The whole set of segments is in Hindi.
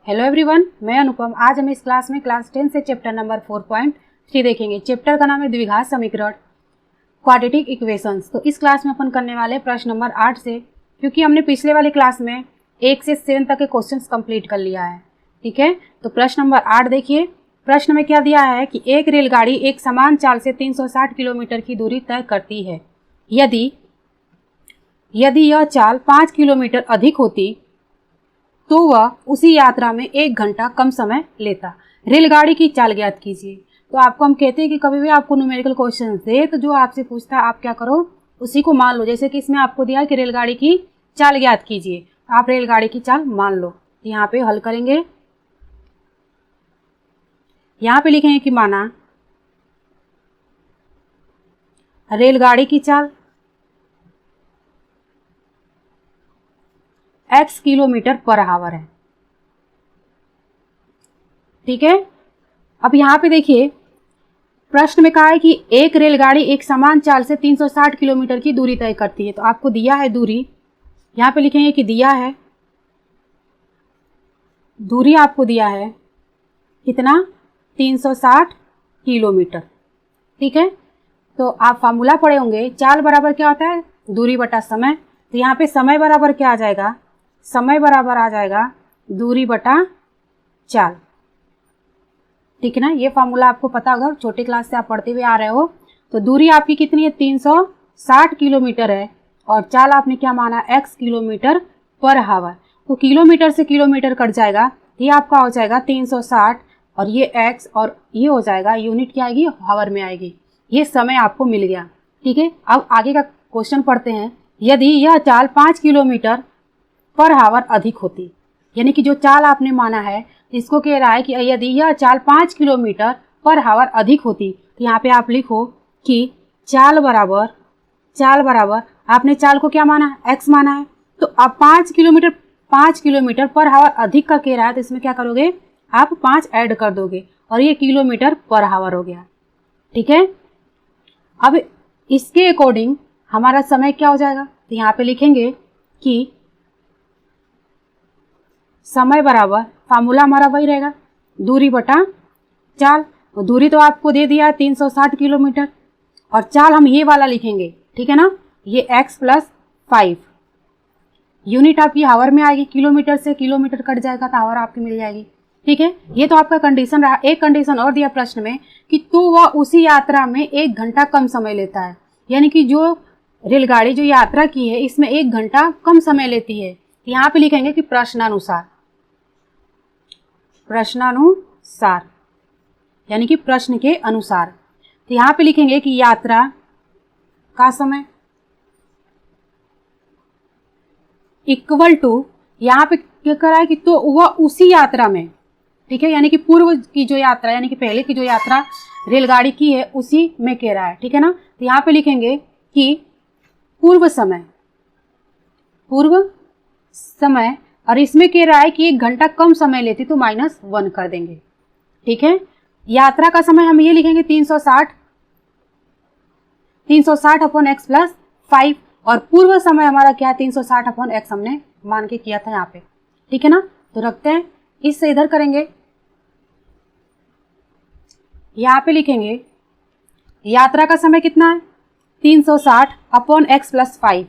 हेलो एवरीवन, मैं अनुपम। आज हम इस क्लास में क्लास 10 से चैप्टर नंबर 4.3 देखेंगे। चैप्टर का नाम है द्विघात समीकरण, क्वाड्रेटिक इक्वेशंस। तो इस क्लास में अपन करने वाले प्रश्न नंबर 8 से, क्योंकि हमने पिछले वाली क्लास में 1 से 7 तक के क्वेश्चंस कंप्लीट कर लिया है। ठीक है, तो प्रश्न नंबर 8 देखिए। प्रश्न में क्या दिया है कि एक रेलगाड़ी एक समान चाल से 360 किलोमीटर की दूरी तय करती है। यदि यह चाल 5 किलोमीटर अधिक होती तो वह उसी यात्रा में 1 घंटा कम समय लेता। रेलगाड़ी की चाल ज्ञात कीजिए। तो आपको हम कहते हैं कि कभी भी आपको न्यूमेरिकल क्वेश्चन दे तो जो आपसे पूछता है आप क्या करो, उसी को मान लो। जैसे कि इसमें आपको दिया है कि रेलगाड़ी की चाल ज्ञात कीजिए, आप रेलगाड़ी की चाल मान लो। यहाँ पे हल करेंगे, यहाँ पे लिखेंगे कि माना रेलगाड़ी की चाल x किलोमीटर पर आवर है। ठीक है, अब यहाँ पे देखिए प्रश्न में कहा है कि एक रेलगाड़ी एक समान चाल से 360 किलोमीटर की दूरी तय करती है। तो आपको दिया है दूरी, यहाँ पे लिखेंगे कि दिया है दूरी, आपको दिया है कितना, 360 किलोमीटर। ठीक है, तो आप फार्मूला पढ़े होंगे, चाल बराबर क्या होता है, दूरी बटा समय। तो यहाँ पे समय बराबर क्या आ जाएगा, समय बराबर आ जाएगा दूरी बटा चाल। ठीक है ना, ये फार्मूला आपको पता होगा, छोटे क्लास से आप पढ़ते हुए आ रहे हो। तो दूरी आपकी कितनी है, 360 किलोमीटर है, और चाल आपने क्या माना, x किलोमीटर पर आवर। तो किलोमीटर से किलोमीटर कट जाएगा, ये आपका हो जाएगा 360, और ये x और ये हो जाएगा, यूनिट क्या आएगी, आवर में आएगी। ये समय आपको मिल गया। ठीक है, अब आगे का क्वेश्चन पढ़ते हैं। यदि यह चाल 5 किलोमीटर पर आवर अधिक होती, यानी कि जो चाल आपने माना है इसको कह रहा है कि यदि यह चाल 5 किलोमीटर पर आवर अधिक होती, तो यहाँ पे आप लिखो कि चाल बराबर आपने चाल को क्या माना, x माना है। तो अब 5 किलोमीटर पर आवर अधिक का कह रहा है, तो इसमें क्या करोगे, आप 5 ऐड कर दोगे और ये किलोमीटर पर आवर हो गया। ठीक है, अब इसके अकॉर्डिंग हमारा समय क्या हो जाएगा, तो यहाँ पे लिखेंगे कि समय बराबर, फार्मूला हमारा वही रहेगा, दूरी बटा चाल। और दूरी तो आपको दे दिया 360 किलोमीटर, और चाल हम ये वाला लिखेंगे। ठीक है ना, ये x + 5, यूनिट आपकी आवर में आएगी, किलोमीटर से किलोमीटर कट जाएगा तो आवर आपकी मिल जाएगी। ठीक है, ये तो आपका कंडीशन रहा। एक कंडीशन और दिया प्रश्न में कि तो वह उसी यात्रा में 1 घंटा कम समय लेता है, यानी कि जो रेलगाड़ी जो यात्रा की है इसमें 1 घंटा कम समय लेती है। यहाँ पे लिखेंगे कि प्रश्नानुसार, यानी कि प्रश्न के अनुसार। तो यहाँ पे लिखेंगे कि यात्रा का समय इक्वल टू, यहाँ पे क्या कर रहा है कि तो वह उसी यात्रा में, ठीक है, यानी कि पूर्व की जो यात्रा, यानी कि पहले की जो यात्रा रेलगाड़ी की है उसी में कह रहा है। ठीक है ना, तो यहाँ पे लिखेंगे कि पूर्व समय, और इसमें कह रहा है कि 1 घंटा कम समय लेती, तो -1 कर देंगे। ठीक है, यात्रा का समय हम ये लिखेंगे 360 अपॉन x + 5, और पूर्व समय हमारा क्या है, 360 अपॉन x हमने मान के किया था यहाँ पे। ठीक है ना, तो रखते हैं, इससे इधर करेंगे, यहाँ पे लिखेंगे यात्रा का समय कितना है, 360 अपॉन x + 5,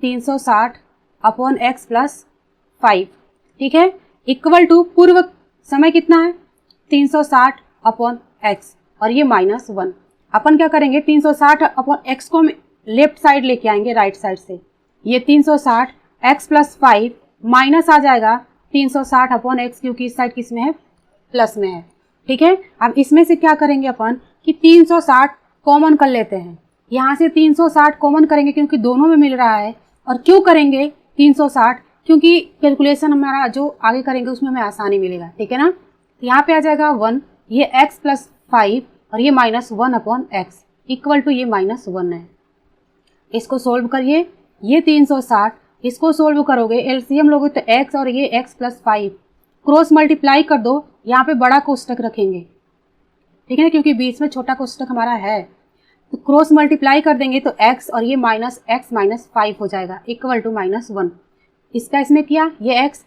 360 अपॉन x + 5। ठीक है, इक्वल टू पूर्व समय कितना है, 360 अपॉन x, और ये -1। अपन क्या करेंगे, 360 अपॉन x को लेफ्ट साइड लेके आएंगे, राइट साइड से। ये 360 x + 5 माइनस आ जाएगा 360 अपॉन x, क्योंकि इस साइड किस में है, प्लस में है। ठीक है, अब इसमें से क्या करेंगे अपन कि 360 कॉमन कर लेते हैं। यहाँ से 360 कॉमन करेंगे क्योंकि दोनों में मिल रहा है। और क्यों करेंगे 360, क्योंकि कैलकुलेशन हमारा जो आगे करेंगे उसमें हमें आसानी मिलेगा। ठीक है ना, तो यहाँ पे आ जाएगा 1, ये x + 5 और ये -1 अपॉन x, इक्वल टू ये -1 है। इसको सोल्व करिए, ये 360, इसको सोल्व करोगे, एलसीएम लोगे तो x और ये x + 5 क्रॉस मल्टीप्लाई कर दो, यहाँ पे बड़ा कोष्टक रखेंगे। ठीक है ना, क्योंकि बीच में छोटा कोष्टक हमारा है, तो क्रॉस मल्टीप्लाई कर देंगे तो x और ये -x - 5 हो जाएगा, इक्वल टू -1। इसका इसमें किया, ये x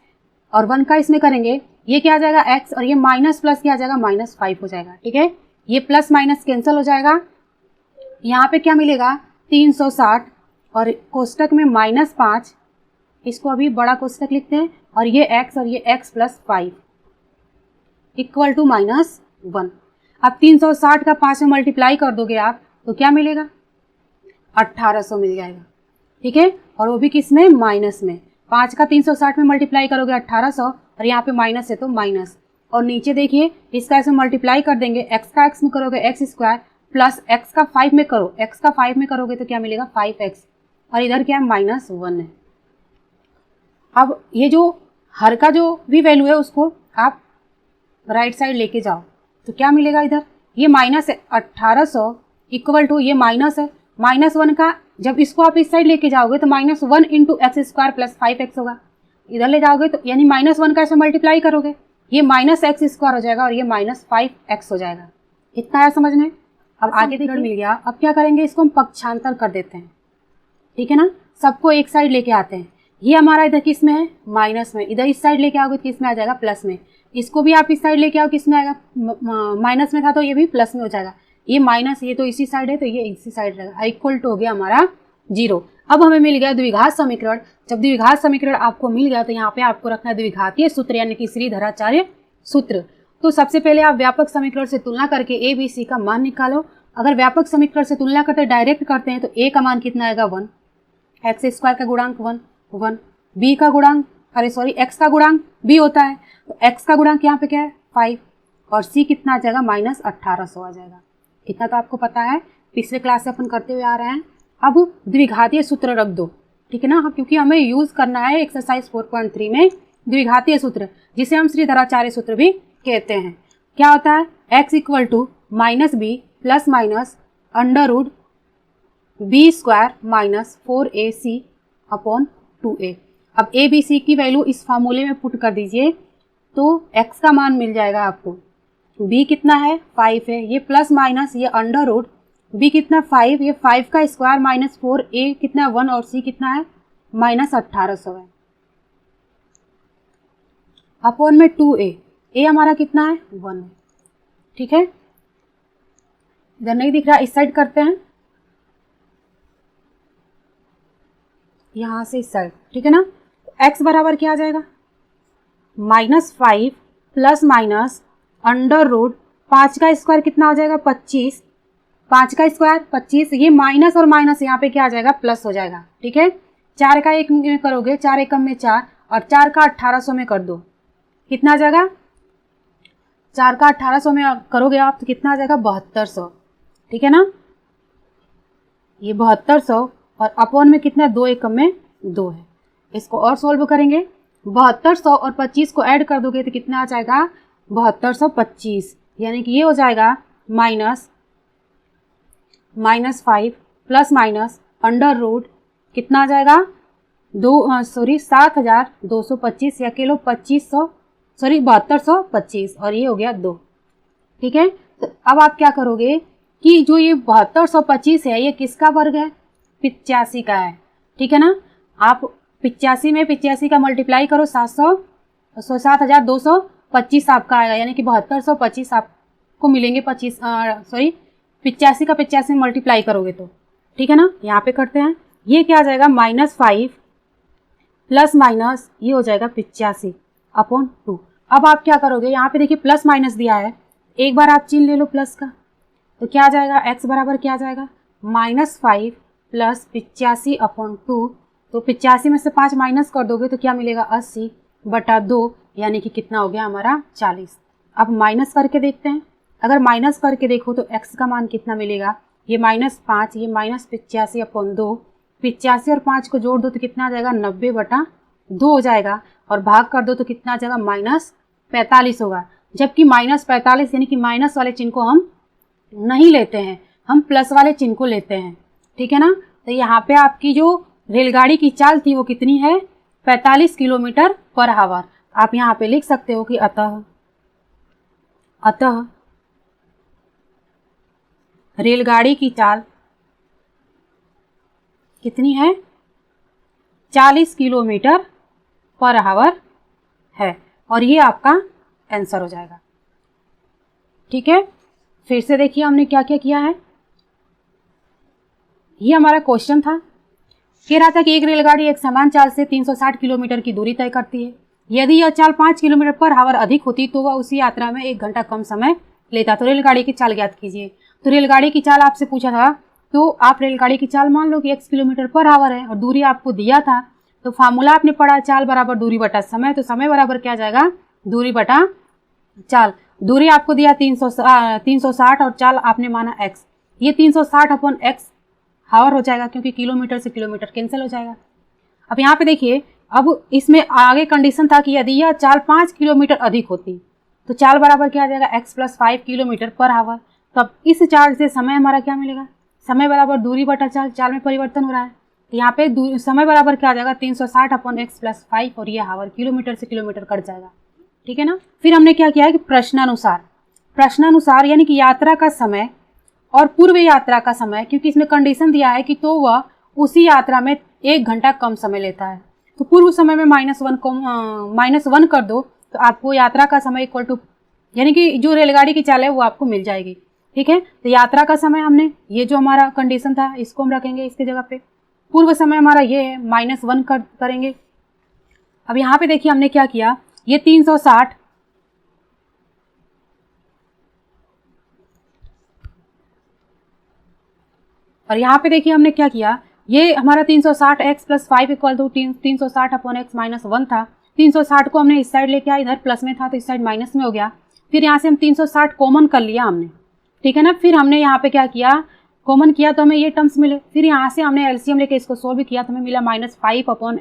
और 1 का इसमें करेंगे, ये क्या आ जाएगा x, और ये माइनस प्लस क्या आ जाएगा -5 हो जाएगा। ठीक है, ये प्लस माइनस कैंसिल हो जाएगा। यहाँ पे क्या मिलेगा 360 और कोष्टक में -5, इसको अभी बड़ा कोष्टक लिखते हैं, और ये x और ये x + 5 इक्वल टू -1। अब 360 का 5 में मल्टीप्लाई कर दोगे आप तो क्या मिलेगा 1800 मिल जाएगा। ठीक है, और वो भी किस में माइनस में। 5 का 360 में मल्टीप्लाई करोगे 1800, और यहाँ पे माइनस है तो माइनस, और नीचे देखिए इसका इसमें मल्टीप्लाई कर देंगे, x का x में करोगे x² प्लस x का 5 में करो, x का 5 में करोगे तो क्या मिलेगा 5x, और इधर क्या है -1 है। अब ये जो हर का जो भी वैल्यू है उसको आप राइट साइड लेके जाओ तो क्या मिलेगा, इधर ये माइनस है 1800 इक्वल टू ये माइनस है -1 का, जब इसको आप इस साइड लेके जाओगे तो -1 × x² + 5x होगा। इधर ले जाओगे तो यानी -1 का इसमें मल्टीप्लाई करोगे, ये -x² हो जाएगा और ये -5x हो जाएगा। इतना है समझ में। अब आगे देखिए मिल गया। अब क्या करेंगे, इसको हम पक्षांतर कर देते हैं। ठीक है ना, सबको एक साइड लेके आते हैं। ये हमारा इधर किस में है माइनस में, इधर इस साइड लेके आओगे तो किस में आ जाएगा प्लस में। इसको भी आप इस साइड लेके आओ, किस में आएगा माइनस में था तो ये भी प्लस में हो जाएगा। ये माइनस, ये तो इसी साइड है तो ये इसी साइड रहेगा, इक्वल टू हो गया हमारा 0। अब हमें मिल गया द्विघात समीकरण। जब द्विघात समीकरण आपको मिल गया तो यहाँ पे आपको रखना है द्विघातीय सूत्र यानी कि श्रीधराचार्य सूत्र। तो सबसे पहले आप व्यापक समीकरण से तुलना करके ए बी सी का मान निकालो। अगर व्यापक समीकरण से तुलना करते डायरेक्ट करते हैं तो ए का मान कितना आएगा 1, x² का गुणांक 1, बी का गुणांक x का गुणांक b होता है तो x का गुणांक यहाँ पे क्या है 5, और c कितना आ जाएगा -1800 आ जाएगा। इतना तो आपको पता है, पिछले क्लास से अपन करते हुए आ रहे हैं। अब द्विघातीय सूत्र रख दो। ठीक है ना, क्योंकि हमें यूज करना है एक्सरसाइज 4.3 में द्विघातीय सूत्र, जिसे हम श्रीधराचार्य सूत्र भी कहते हैं। क्या होता है x = -b + √b² - 4ac/2a। अब a b c की वैल्यू इस फार्मूले में पुट कर दीजिए तो x का मान मिल जाएगा आपको। b कितना है 5 है, ये प्लस माइनस ये अंडर b कितना 5, ये 5 का स्क्वायर - 4a कितना 1 और c कितना है -1800 है अपॉन में 2a। a हमारा कितना है 1 है। ठीक है, इधर नहीं दिख रहा, इस साइड करते हैं, यहां से इस साइड। ठीक है ना, x बराबर क्या आ जाएगा -5 ± √5 का स्क्वायर कितना हो जाएगा 25, 5 का स्क्वायर 25, ये माइनस और माइनस यहाँ पे क्या आ जाएगा प्लस हो जाएगा। ठीक है, 4 का 1 में करोगे 4 एकम में 4 और 4 का 1800 में कर दो, कितना आ जाएगा 4 का 1800 में करोगे आप तो कितना आ जाएगा 7200। ठीक है ना, ये 7200 और अपॉन में कितना 2 एकम में 2 है। इसको और सोल्व करेंगे, 7200 और 25 को ऐड कर दोगे तो कितना आ जाएगा 7225, यानी कि ये हो जाएगा -5 ± √ कितना आ जाएगा 7225 या किलो 7225 और ये हो गया 2। ठीक है, तो अब आप क्या करोगे कि जो ये 7225 है ये किसका वर्ग है 85 का है। ठीक है ना, आप 85 में 85 का मल्टीप्लाई करो 7225 आपका आएगा, यानी कि 7225 आपको मिलेंगे 85 का 85 में मल्टीप्लाई करोगे तो। ठीक है ना, यहाँ पे करते हैं, ये क्या आ जाएगा -5 प्लस माइनस ये हो जाएगा 85/2। अब आप क्या करोगे, यहाँ पे देखिए प्लस माइनस दिया है, एक बार आप चिन्ह ले लो प्लस का, तो क्या आ जाएगा x बराबर क्या आ जाएगा -5 + 85/2। तो 85 में से 5 माइनस कर दोगे तो क्या मिलेगा 80/2, यानी कि कितना हो गया हमारा 40। अब माइनस करके देखते हैं, अगर माइनस करके देखो तो x का मान कितना मिलेगा, ये -5 ये -85/2, 85 और 5 को जोड़ दो तो कितना आ जाएगा 90/2 हो जाएगा, और भाग कर दो तो कितना आ जाएगा -45 होगा। जबकि -45 यानी कि माइनस वाले चिन्ह को हम नहीं लेते हैं, हम प्लस वाले चिन्ह को लेते हैं। ठीक है ना, तो यहाँ पे आपकी जो रेलगाड़ी की चाल थी वो कितनी है 45 किलोमीटर/आवर। आप यहाँ पे लिख सकते हो कि अतः रेलगाड़ी की चाल कितनी है 40 किलोमीटर/आवर है, और ये आपका आंसर हो जाएगा। ठीक है, फिर से देखिए हमने क्या क्या किया है। ये हमारा क्वेश्चन था, कह रहा था कि एक रेलगाड़ी एक समान चाल से 360 किलोमीटर की दूरी तय करती है। यदि यह चाल 5 किलोमीटर पर आवर अधिक होती तो वह उसी यात्रा में 1 घंटा कम समय लेता। तो रेलगाड़ी की चाल ज्ञात कीजिए। तो रेलगाड़ी की चाल आपसे पूछा था, तो आप रेलगाड़ी की चाल मान लो कि x किलोमीटर पर आवर है और दूरी आपको दिया था, तो फार्मूला आपने पढ़ा चाल बराबर दूरी बटा समय। तो समय बराबर क्या जाएगा, दूरी बटा चाल। दूरी आपको दिया 360 और चाल आपने माना x। ये 360 अपॉन x हावर हो जाएगा, क्योंकि किलोमीटर से किलोमीटर कैंसिल हो जाएगा। अब यहाँ पे देखिए, अब इसमें आगे कंडीशन था कि यदि यह चाल 5 किलोमीटर अधिक होती तो चाल बराबर क्या आ जाएगा, x + 5 किलोमीटर पर आवर। तो अब इस चाल से समय हमारा क्या मिलेगा, समय बराबर दूरी बटा चाल। चाल में परिवर्तन हो रहा है, तो यहाँ पे समय बराबर क्या आ जाएगा, 360 अपॉन x + 5, और ये हावर किलोमीटर से किलोमीटर कट जाएगा। ठीक है ना। फिर हमने क्या किया है कि प्रश्नानुसार यानी कि यात्रा का समय और पूर्व यात्रा का समय, क्योंकि इसमें कंडीशन दिया है कि तो वह उसी यात्रा में 1 घंटा कम समय लेता है। तो पूर्व समय में -1 कर दो तो आपको यात्रा का समय इक्वल टू, यानी कि जो रेलगाड़ी की चाल है वो आपको मिल जाएगी। ठीक है, तो यात्रा का समय हमने, ये जो हमारा कंडीशन था इसको हम रखेंगे इसके जगह पे। पूर्व समय हमारा ये है, -1 करेंगे। अब यहाँ पे देखिए हमने क्या किया, ये 360 और यहाँ पे देखिए हमने क्या किया, ये हमारा 360 x + 5 equal to 360 upon x - 1 था। 360 को हमने इस साइड लेके आया, इधर प्लस में था तो इस साइड माइनस में हो गया। फिर यहाँ से हम 360 कॉमन कर लिया हमने। ठीक है ना। फिर हमने यहाँ पे क्या किया, कॉमन किया तो हमें ये टर्म्स मिले। फिर यहाँ से हमने एलसीएम लेके इसको सोल्व किया तो हमें मिला -5 अपॉन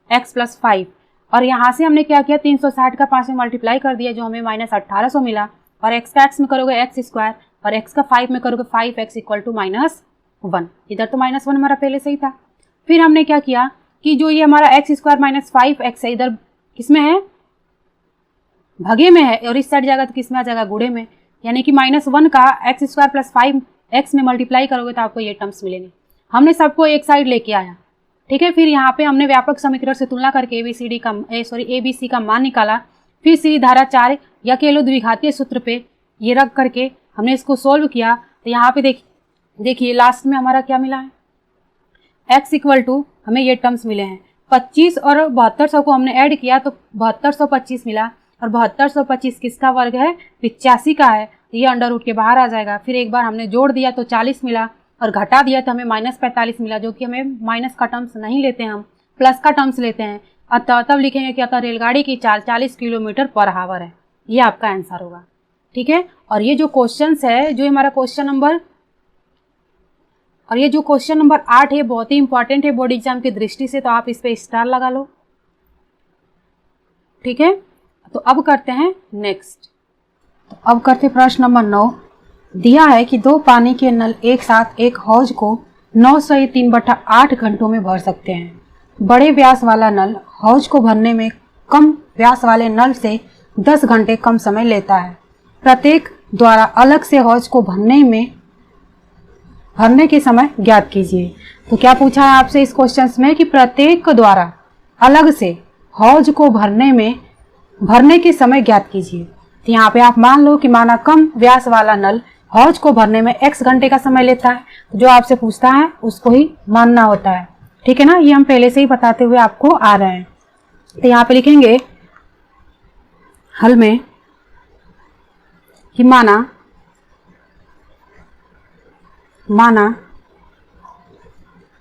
x + 5। और यहाँ से हमने क्या किया, 360 का 5 में मल्टीप्लाई कर दिया जो हमें -1800 मिला। और x का x में करोगे x² और x का 5 में करोगे 5x इक्वल टू -1। इधर तो -1 हमारा पहले से ही था। फिर हमने क्या किया कि जो ये हमारा x² - 5x है, इधर किसमें है, भगे में है, और इस साइड जाएगा तो किसमें आ जाएगा, गुणे में। यानी कि -1 का x² + 5x में मल्टीप्लाई करोगे तो आपको ये टर्म्स मिलेंगे। हमने सबको एक साइड लेके आया। ठीक है। फिर यहाँ पे हमने व्यापक समीकरण से तुलना करके ABC का मान निकाला। फिर सीधी धारा 4 या कह लो द्विघातीय सूत्र पे ये रख करके हमने इसको सोल्व किया। तो यहाँ पे देखिए लास्ट में हमारा क्या मिला है, x इक्वल टू हमें ये टर्म्स मिले हैं 25 और 7200 को हमने ऐड किया तो 7225 मिला। और 7225 किसका वर्ग है, 85 का है। ये अंडर रूट के बाहर आ जाएगा। फिर एक बार हमने जोड़ दिया तो 40 मिला और घटा दिया तो हमें -45 मिला, जो कि हमें माइनस का टर्म्स नहीं लेते हैं, हम प्लस का टर्म्स लेते हैं। अतः तब लिखेंगे कि अतः रेलगाड़ी की चाल 40 किलोमीटर पर आवर है। ये आपका आंसर होगा। ठीक है। और ये जो क्वेश्चन है, जो हमारा क्वेश्चन नंबर 8 है, बहुत ही इंपॉर्टेंट है बोर्ड एग्जाम की दृष्टि से, तो आप इस पे स्टार लगा लो। ठीक है। तो अब करते हैं नेक्स्ट। तो अब करते प्रश्न नंबर 9। दिया है कि 2 पानी के नल एक साथ एक हौज को 9 से 3/8 घंटों में भर सकते हैं। बड़े व्यास वाला नल हौज को भरने में कम व्यास वाले नल से 10 घंटे कम समय लेता है। प्रत्येक द्वारा अलग से हौज को भरने के समय ज्ञात कीजिए। तो क्या पूछा है आपसे इस क्वेश्चन में कि प्रत्येक द्वारा अलग से हौज को भरने के समय ज्ञात कीजिए। तो यहाँ पे आप मान लो कि माना कम व्यास वाला नल हौज को भरने में x घंटे का समय लेता है, तो जो आपसे पूछता है उसको ही मानना होता है। ठीक है ना। ये हम पहले से ही बताते हुए आपको आ रहे हैं। तो यहाँ पे लिखेंगे हल में कि माना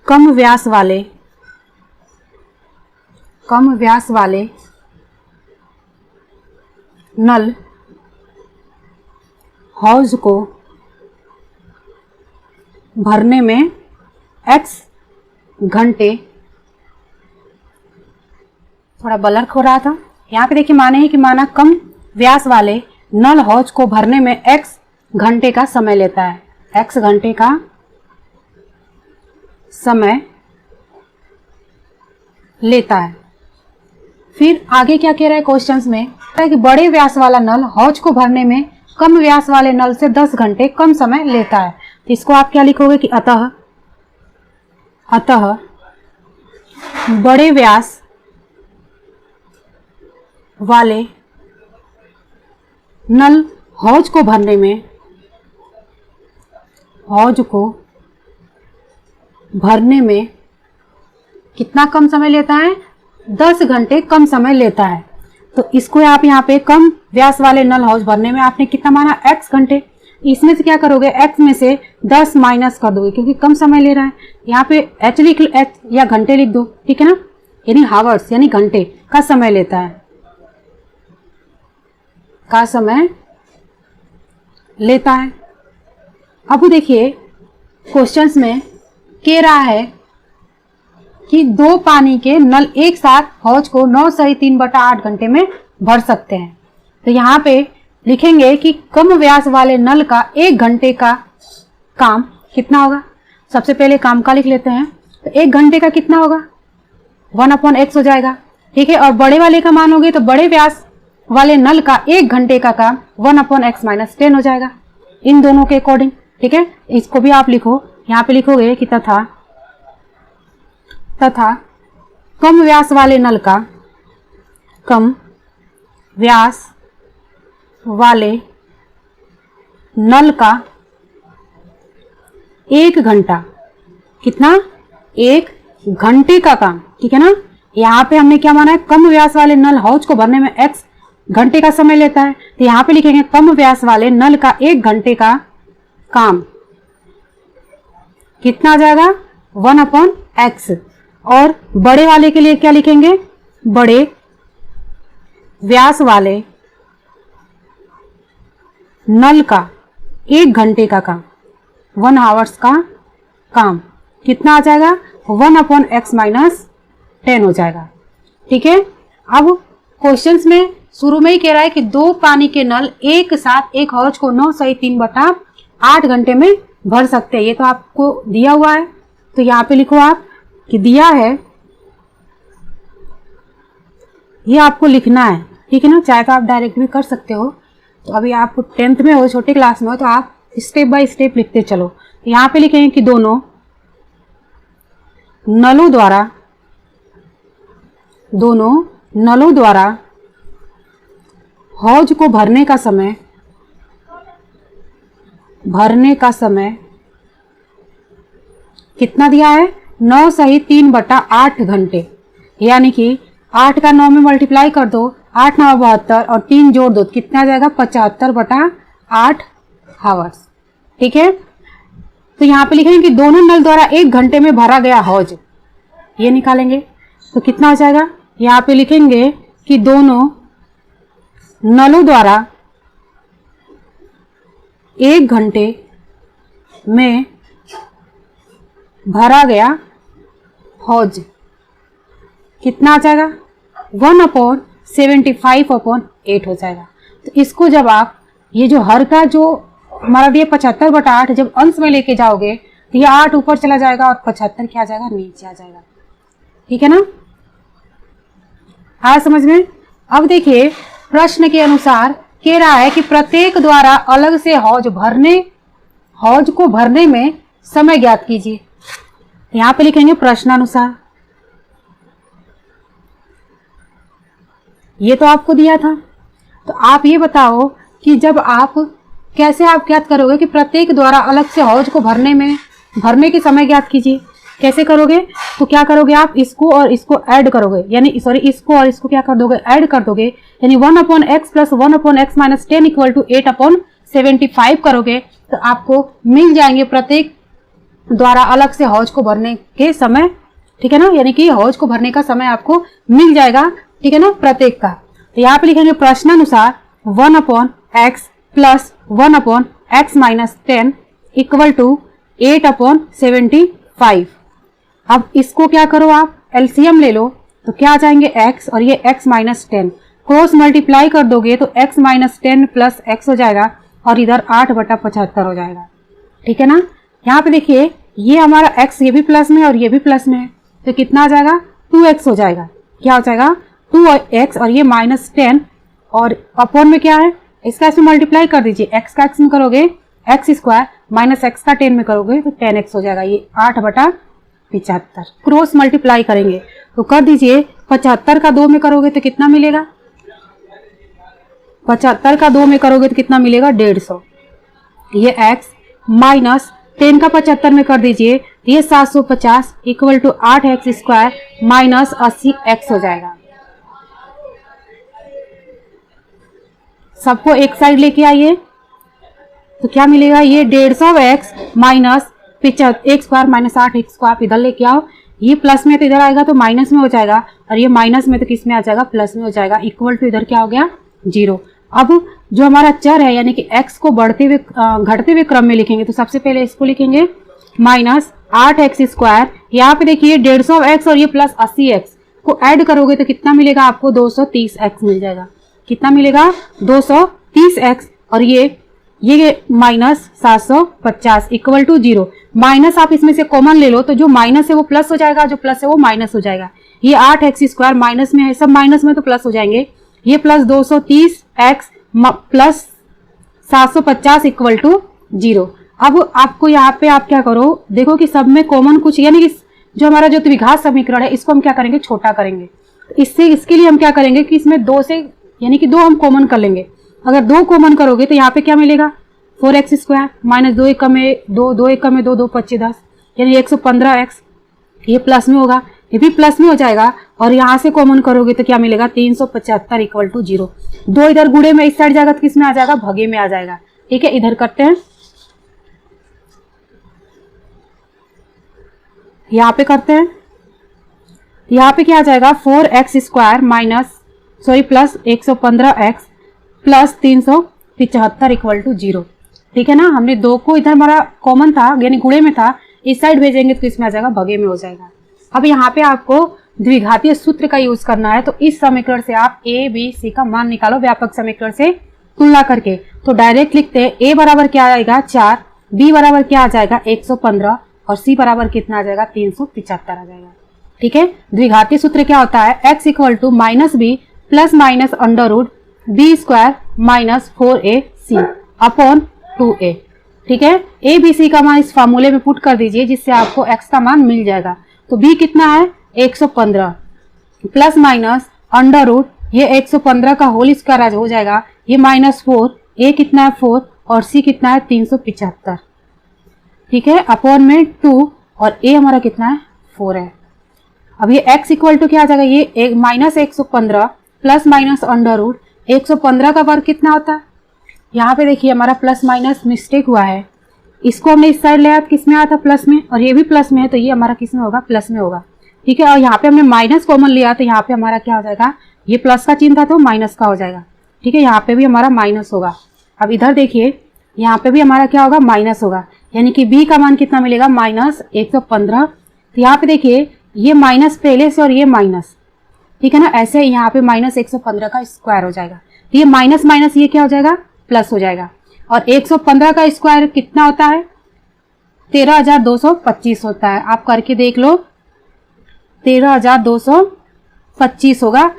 कम व्यास वाले नल हौज को भरने में x घंटे, थोड़ा ब्लर हो रहा था। यहाँ पे देखिए माने है कि माना कम व्यास वाले नल हौज को भरने में x घंटे का समय लेता है। x घंटे का समय लेता है। फिर आगे क्या कह रहा है क्वेश्चंस में, कि बड़े व्यास वाला नल हौज को भरने में कम व्यास वाले नल से 10 घंटे कम समय लेता है। तो इसको आप क्या लिखोगे कि अतः बड़े व्यास वाले नल हौज को भरने में, हौज को भरने में कितना कम समय लेता है? 10 घंटे कम समय लेता है। तो इसको आप यहाँ पे कम व्यास वाले नल हौज भरने में आपने कितना माना? x घंटे। इसमें से क्या करोगे? x में से 10 माइनस कर दोगे क्योंकि कम समय ले रहा है। यहाँ पे h लिख h या घंटे लिख दो, ठीक है ना, यानी हावर्स यानी घंटे का समय लेता है, का समय लेता है। अब देखिए क्वेश्चंस में कह रहा है कि 2 पानी के नल एक साथ हौज को 9 सही 3/8 घंटे में भर सकते हैं। तो यहाँ पे लिखेंगे कि कम व्यास वाले नल का 1 घंटे का काम कितना होगा। सबसे पहले काम का लिख लेते हैं। तो 1 घंटे का कितना होगा? 1/x हो जाएगा, ठीक है। और बड़े वाले का मानोगे तो बड़े व्यास वाले नल का 1 घंटे का काम 1/x - 10 हो जाएगा, इन दोनों के अकॉर्डिंग, ठीक है। इसको भी आप लिखो, यहाँ पे लिखोगे कि तथा कम व्यास वाले नल का, कम व्यास वाले नल का 1 घंटा, कितना? 1 घंटे का काम, ठीक है ना। यहाँ पे हमने क्या माना है? कम व्यास वाले नल हौज को भरने में x घंटे का समय लेता है। तो यहाँ पे लिखेंगे कम व्यास वाले नल का 1 घंटे का काम कितना आ जाएगा? 1/x। और बड़े वाले के लिए क्या लिखेंगे? बड़े व्यास वाले नल का 1 घंटे का काम, 1 आवर्स का काम कितना आ जाएगा? 1/x - 10 हो जाएगा, ठीक है। अब क्वेश्चंस में शुरू में ही कह रहा है कि 2 पानी के नल एक साथ एक हौज को 9 सही 3/8 घंटे में भर सकते हैं। ये तो आपको दिया हुआ है, तो यहाँ पे लिखो आप कि दिया है, ये आपको लिखना है, ठीक है ना। चाहे तो आप डायरेक्ट भी कर सकते हो। तो अभी आप 10th में हो, छोटे क्लास में हो, तो आप स्टेप बाय स्टेप लिखते चलो। तो यहाँ पे लिखेंगे कि दोनों नलों द्वारा हौज को भरने का समय कितना दिया है? 9 सही 3/8 घंटे, यानी कि 8 का 9 में मल्टीप्लाई कर दो, 8 9 72 और 3 जोड़ दो, कितना जाएगा? 75/8 हावर्स, ठीक है। तो यहाँ पे लिखेंगे कि दोनों नल द्वारा 1 घंटे में भरा गया हौज, ये निकालेंगे तो कितना हो जाएगा? यहाँ पे लिखेंगे कि दोनों नलों द्वारा 1 घंटे में भरा गया हौज कितना आ जाएगा? 1/75/8 हो जाएगा। तो इसको जब आप ये जो हर का जो हमारा दिया 75/8 जब अंश में लेके जाओगे तो ये 8 ऊपर चला जाएगा और 75 क्या आ जाएगा? नीचे आ जाएगा, ठीक है ना। हाँ समझ में। अब देखिए प्रश्न के अनुसार कह रहा है कि प्रत्येक द्वारा अलग से हौज को भरने में समय ज्ञात कीजिए। यहाँ पे लिखेंगे प्रश्नानुसार, ये तो आपको दिया था। तो आप ये बताओ कि जब आप कैसे आप ज्ञात करोगे कि प्रत्येक द्वारा अलग से हौज को भरने के समय ज्ञात कीजिए। कैसे करोगे? तो क्या करोगे आप? इसको और इसको ऐड करोगे, यानी सॉरी इसको और इसको क्या कर दोगे? ऐड कर दोगे, यानी 1/x + 1/x - 10 = 8/75 करोगे तो आपको मिल जाएंगे प्रत्येक द्वारा अलग से हौज को भरने के समय, ठीक है ना। यानी कि हौज को भरने का समय आपको मिल जाएगा, ठीक है ना, प्रत्येक का। तो यहाँ पे लिखेंगे प्रश्नानुसार 1/x + 1/x - 10 = 8/75। अब इसको क्या करो आप? एलसीएम ले लो, तो क्या आ जाएंगे? x और ये x - 10 क्रॉस मल्टीप्लाई कर दोगे तो x - 10 + x हो जाएगा और इधर 8/75 हो जाएगा, ठीक है ना। यहाँ पे देखिए ये हमारा x ये भी प्लस में और ये भी प्लस में है, तो कितना आ जाएगा? 2x हो जाएगा। क्या हो जाएगा? 2x और ये -10 और अपॉन में क्या है? इसका इसमें मल्टीप्लाई कर दीजिए, x का x में करोगे x² - x का 10 में करोगे तो 10x हो जाएगा, ये 8/75। क्रॉस मल्टीप्लाई करेंगे तो कर दीजिए, 75 का 2 में करोगे तो कितना मिलेगा? 75 का 2 में करोगे तो कितना मिलेगा 150, ये x माइनस 10 का 75 में कर दीजिए, ये 750 equal to 8x² minus 80x हो जाएगा। सबको एक साइड लेके आइए तो क्या मिलेगा, ये 150x minus x² minus 8x को आप इधर लेके आओ, ये प्लस में तो इधर आएगा तो माइनस में हो जाएगा, और ये माइनस में तो किस में आ जाएगा, प्लस में हो जाएगा, इक्वल टू इधर क्या हो गया 0। अब जो हमारा चर है यानी कि x को बढ़ते हुए घटते हुए क्रम में लिखेंगे, तो सबसे पहले इसको लिखेंगे माइनस 8x², यहाँ पे देखिए 150x और ये प्लस 80x को ऐड करोगे तो कितना मिलेगा आपको, 230x मिल जाएगा। कितना मिलेगा, 230x, और ये माइनस 750 इक्वल टू 0। माइनस आप इसमें से कॉमन ले लो तो जो माइनस है वो प्लस हो जाएगा, जो प्लस है वो माइनस हो जाएगा। ये 8x² माइनस में है, सब माइनस में तो प्लस हो जाएंगे। ये plus 230x plus 750 equal to 0। अब आपको यहाँ पे आप क्या करो, देखो कि सब में कॉमन कुछ, यानी कि जो हमारा जो द्विघात समीकरण है इसको हम क्या करेंगे, छोटा करेंगे। इसके लिए हम क्या करेंगे कि इसमें 2 से यानी कि 2 हम कॉमन कर लेंगे। अगर 2 कॉमन करोगे तो यहाँ पे क्या मिलेगा, 4x² माइनस 2 1 में 2 2 1 में 2 2 25 10 यानी 115x, ये प्लस में होगा, ये भी प्लस में हो जाएगा, और यहाँ से कॉमन करोगे तो क्या मिलेगा, 375 इक्वल टू 0। 2 इधर गुणे में इस साइड जाएगा तो किस में आ जाएगा, भगे में आ जाएगा। ठीक है, इधर करते हैं, यहाँ पे करते हैं, यहाँ पे क्या आ जाएगा, 4x² minus plus 115x plus 375 equal to 0। ठीक है ना, हमने 2 को इधर हमारा कॉमन था यानी गुणे में था, इस साइड भेजेंगे तो इसमें आ जाएगा, भगे में हो जाएगा। अब यहाँ पे आपको द्विघातीय सूत्र का यूज करना है, तो इस समीकरण से आप a b c का मान निकालो व्यापक समीकरण से तुलना करके। तो डायरेक्ट लिखते हैं, a बराबर क्या आएगा 4, b बराबर क्या आ जाएगा 115, और c बराबर कितना आ जाएगा 375 आ जाएगा। ठीक है, द्विघातीय सूत्र क्या होता है, x equal to minus b plus minus under root b² minus 4ac upon 2a। ठीक है, a b c का मान इस फार्मूले में पुट कर दीजिए जिससे आपको x का मान मिल जाएगा। तो b कितना है 115 प्लस माइनस अंडर रूट ये 115 का होल स्क्वायर हो जाएगा, ये माइनस 4, a कितना है 4 और c कितना है 375। ठीक है, अपॉन में 2 और a हमारा कितना है 4 है। अब ये x इक्वल टू क्या आ जाएगा, ये minus 115 plus minus under root 115 का वर्ग कितना होता है, यहाँ पे देखिए हमारा प्लस माइनस मिस्टेक हुआ है, इसको हमने इस साइड ले आया किस में आया था प्लस में, और ये भी प्लस में है तो ये हमारा किस में होगा, प्लस में होगा। ठीक है, और यहाँ पे हमने माइनस कॉमन लिया तो यहाँ पे हमारा क्या हो जाएगा, ये प्लस का चिन्ह था तो माइनस का हो जाएगा। ठीक है, यहाँ पे भी हमारा माइनस होगा। अब इधर देखिए यहाँ पे भी हमारा क्या होगा, माइनस होगा, यानी कि b का मान कितना मिलेगा, माइनस 115। तो यहाँ पे देखिए ये माइनस पहले से और ये माइनस, ठीक है ना, ऐसे यहाँ पे माइनस 115 का स्क्वायर हो जाएगा, तो ये माइनस माइनस ये क्या हो जाएगा, प्लस हो जाएगा। और 115 का स्क्वायर कितना होता है, 13,225 होता है। आप करके देख लो, 13,225 होगा,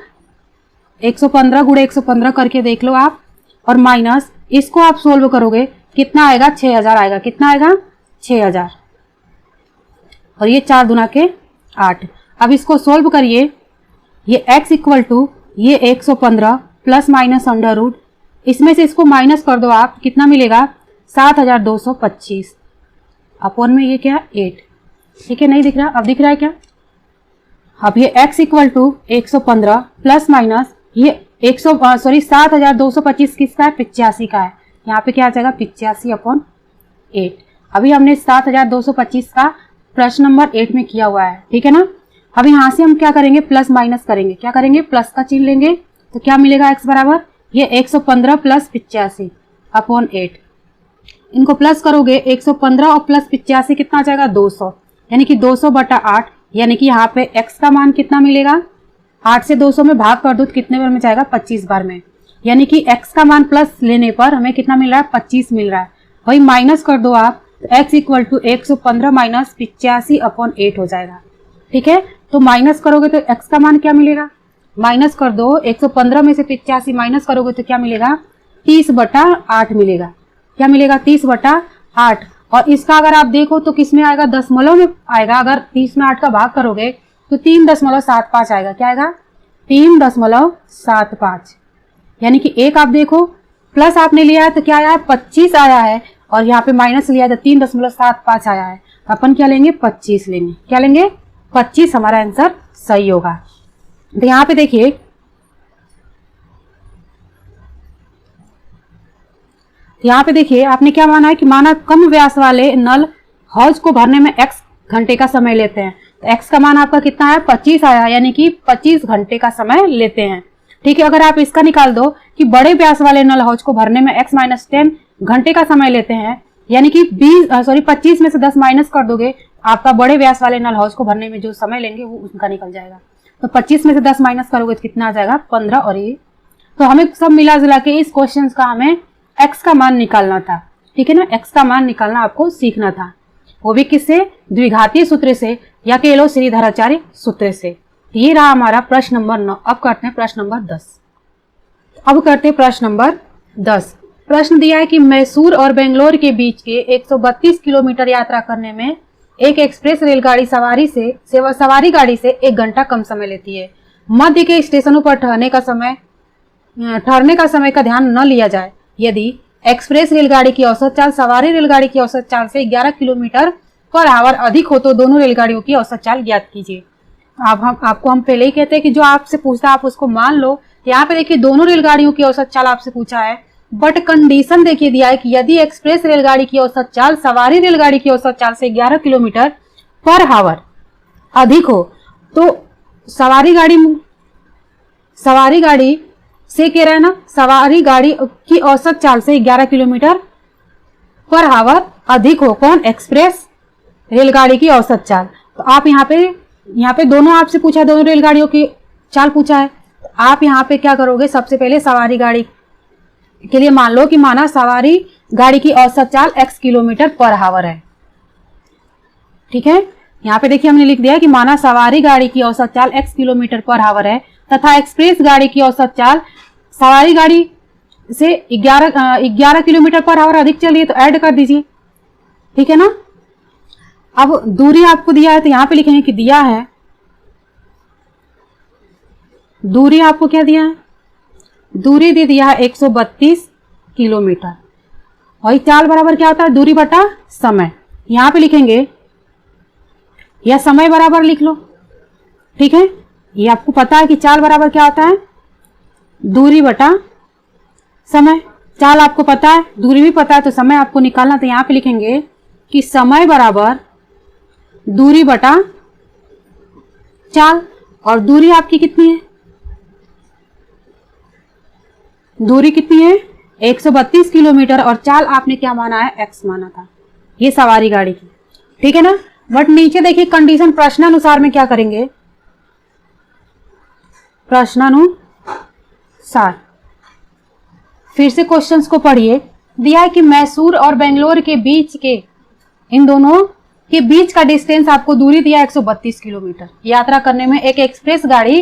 115 गुणे 115 करके देख लो आप, और माइनस इसको आप सोल्व करोगे कितना आएगा, 6,000 आएगा। कितना आएगा, 6,000, और ये 4 दूना के 8। अब इसको सोल्व करिए, ये x इक्वल टू ये 115 प्लस माइनस अंडर रूट, इसमें से इसको माइनस कर दो आप, कितना मिलेगा 7,225 अपॉन में ये क्या 8। ठीक है, नहीं दिख रहा, अब दिख रहा है क्या। अब ये x equal to 115 plus minus ये 7,225 किसका है, 85 का है। यहाँ पे क्या आ जाएगा 85 अपॉन 8। अभी हमने 7,225 का प्रश्न नंबर 8 में किया हुआ है। ठीक है ना, अब यहाँ से हम क्या करेंगे, प्लस माइनस करेंगे। क्या करेंगे, प्लस का चिन्ह लेंगे, तो क्या मिलेगा x बराबर ये 115 प्लस 85 अपॉन 8। इनको प्लस करोगे 115 और प्लस 85 कितना आ जाएगा 200, यानी कि 200 बटा 8, यानी कि यहाँ पे x का मान कितना मिलेगा, 8 से 200 में भाग कर दो तो कितने बार में जाएगा, 25 बार में, यानी कि x का मान प्लस लेने पर हमें कितना मिल रहा है, 25 मिल रहा है। वही माइनस कर दो आप, तो x equal to 115 minus 85 upon 8 हो जाएगा। ठीक है, तो माइनस करोगे तो x का मान क्या मिलेगा, माइनस कर दो, 115 में से 85 माइनस करोगे तो क्या मिलेगा, 30 बटा 8 मिलेगा। क्या मिलेगा, 30 बटा 8। और इसका अगर आप देखो तो किस में आएगा, दशमलव में आएगा। अगर 30 में 8 का भाग करोगे तो 3.75 आएगा। क्या आएगा, 3.75, यानी कि एक आप देखो प्लस आपने लिया है तो क्या आया है 25 आया है, और यहाँ पे माइनस लिया है तो 3.75 आया है। अपन क्या लेंगे 25 लेंगे, क्या लेंगे 25 हमारा आंसर सही होगा। तो यहाँ पे देखिए आपने क्या माना है कि माना कम व्यास वाले नल हौज को भरने में x घंटे का समय लेते हैं। तो x का मान आपका कितना है 25 आया, यानी कि 25 घंटे का समय लेते हैं। ठीक है, अगर आप इसका निकाल दो कि बड़े व्यास वाले नल हौज को भरने में x माइनस 10 घंटे का समय लेते हैं, यानी कि 25 में से 10 माइनस कर दोगे, आपका बड़े व्यास वाले नल हौज को भरने में जो समय लेंगे वो उनका निकल जाएगा। तो 25 में से 10 माइनस करोगे तो कितना आ जाएगा 15। और ये तो हमें सब मिला जुला के इस क्वेश्चन का हमें x का मान निकालना था। ठीक है ना, x का मान निकालना आपको सीखना था, वो भी किससे, द्विघातीय सूत्र से या केवल श्रीधराचार्य सूत्र से। ये रहा हमारा प्रश्न नंबर 9। अब करते हैं प्रश्न नंबर 10। प्रश्न दिया है कि मैसूर और बेंगलोर के बीच के 132 किलोमीटर यात्रा करने में एक एक्सप्रेस रेलगाड़ी सवारी गाड़ी से 1 घंटा कम समय लेती है। मध्य के स्टेशनों पर ठहरने का समय का ध्यान न लिया जाए यदि एक्सप्रेस रेलगाड़ी की औसत चाल सवारी रेलगाड़ी की औसत चाल से 11 किलोमीटर पर आवर अधिक हो तो दोनों रेलगाड़ियों की औसत चाल ज्ञात कीजिए। आपको हम पहले ही कहते हैं कि जो आपसे पूछता है आप उसको मान लो। यहाँ पे देखिए दोनों रेलगाड़ियों की औसत चाल आपसे पूछा है, बट कंडीशन देखिए दिया है कि यदि एक्सप्रेस रेलगाड़ी की औसत चाल सवारी रेलगाड़ी की औसत चाल से 11 किलोमीटर पर आवर अधिक हो तो सवारी गाड़ी से कह रहा है ना, सवारी गाड़ी की औसत चाल से 11 किलोमीटर पर आवर अधिक हो। कौन, एक्सप्रेस रेलगाड़ी की औसत चाल। तो आप यहाँ पे दोनों आपसे पूछा है, दोनों रेलगाड़ियों की चाल पूछा है। तो आप यहाँ पे क्या करोगे, सबसे पहले सवारी गाड़ी के लिए मान लो कि माना सवारी गाड़ी की औसत चाल x किलोमीटर पर आवर है। ठीक है, यहाँ पे देखिए हमने लिख दिया कि माना सवारी गाड़ी की औसत चाल x किलोमीटर पर आवर है तथा एक्सप्रेस गाड़ी की औसत चाल सवारी गाड़ी से 11 किलोमीटर पर आवर अधिक चल रही है, तो ऐड कर दीजिए। ठीक है ना। अब दूरी आपको दिया है तो यहाँ पे लिखेंगे कि दिया है, दूरी आपको क्या दिया है, दूरी दे दिया है 132 किलोमीटर। और चाल बराबर क्या होता है, दूरी बटा समय। यहाँ पे लिखेंगे या समय बराबर लिख लो। ठीक है, ये आपको पता है कि चाल बराबर क्या होता है, दूरी बटा समय। चाल आपको पता है, दूरी भी पता है, तो समय आपको निकालना। तो यहाँ पे लिखेंगे कि समय बराबर दूरी बटा चाल। और दूरी आपकी कितनी है, दूरी कितनी है 132 किलोमीटर, और चाल आपने क्या माना है, x माना था, ये सवारी गाड़ी की। ठीक है ना। बट नीचे देखिए कंडीशन प्रश्नानुसार में क्या करेंगे, प्रश्नानुसार। फिर से क्वेश्चंस को पढ़िए। दिया है कि मैसूर और बेंगलोर के बीच के, इन दोनों के बीच का डिस्टेंस आपको दूरी दिया 132 किलोमीटर। यात्रा करने में एक एक्सप्रेस गाड़ी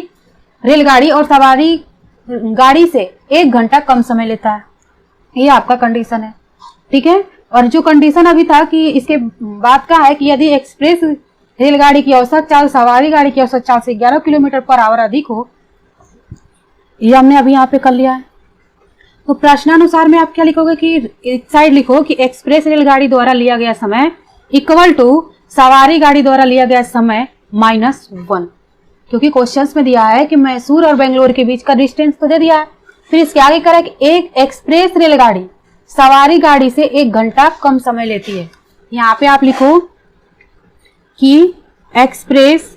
रेलगाड़ी और सवारी गाड़ी से 1 घंटा कम समय लेता है। ये आपका कंडीशन है। ठीक है। और जो कंडीशन अभी था कि इसके बाद का है कि यदि एक्सप्रेस रेलगाड़ी की औसत चाल सवारी गाड़ी की औसत चाल से 11 किलोमीटर पर आवर अधिक हो, ये हमने अभी यहाँ पे कर लिया है। तो प्रश्नानुसार में आप क्या लिखोगे कि इस साइड लिखो कि एक्सप्रेस रेलगाड़ी द्वारा लिया गया समय इक्वल टू सवारी गाड़ी द्वारा लिया गया समय -1, क्योंकि क्वेश्चंस में दिया है कि मैसूर और बेंगलोर के बीच का डिस्टेंस तो दे दिया है। फिर इसके आगे करें कि एक एक्सप्रेस रेलगाड़ी सवारी गाड़ी से 1 घंटा कम समय लेती है। यहाँ पे आप लिखो कि एक्सप्रेस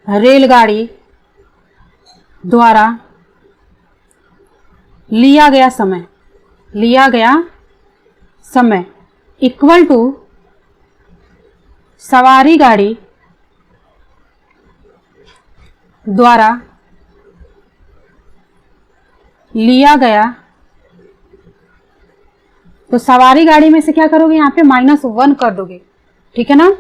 रेलगाड़ी द्वारा लिया गया समय इक्वल टू सवारी गाड़ी द्वारा लिया गया। तो सवारी गाड़ी में से क्या करोगे, यहाँ पे -1 कर दोगे। ठीक है ना।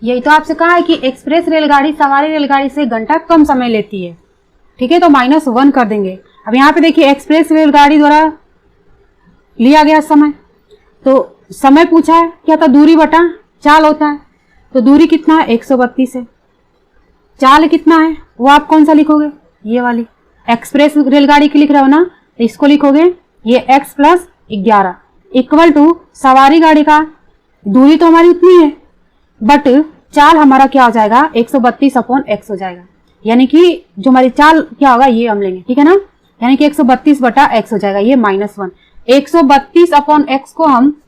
यही तो आपसे कहा है कि एक्सप्रेस रेलगाड़ी सवारी रेलगाड़ी से 1 घंटा कम समय लेती है। ठीक है, तो -1 कर देंगे। अब यहाँ पे देखिए एक्सप्रेस रेलगाड़ी द्वारा लिया गया समय, तो समय पूछा है क्या था, दूरी बटा चाल होता है। तो दूरी कितना है 132 है, चाल कितना है वो आप कौन सा लिखोगे, ये वाली एक्सप्रेस रेलगाड़ी की लिख रहे हो ना, तो इसको लिखोगे ये x प्लस 11 इक्वल टू सवारी गाड़ी का दूरी तो हमारी उतनी है बट चाल हमारा क्या हो जाएगा 132 अपॉन x हो जाएगा, यानी कि जो हमारी चाल क्या होगा ये हम लेंगे, ठीक है ना, यानी कि 132 बटा x हो जाएगा, ये -1 132 अपॉन x को हम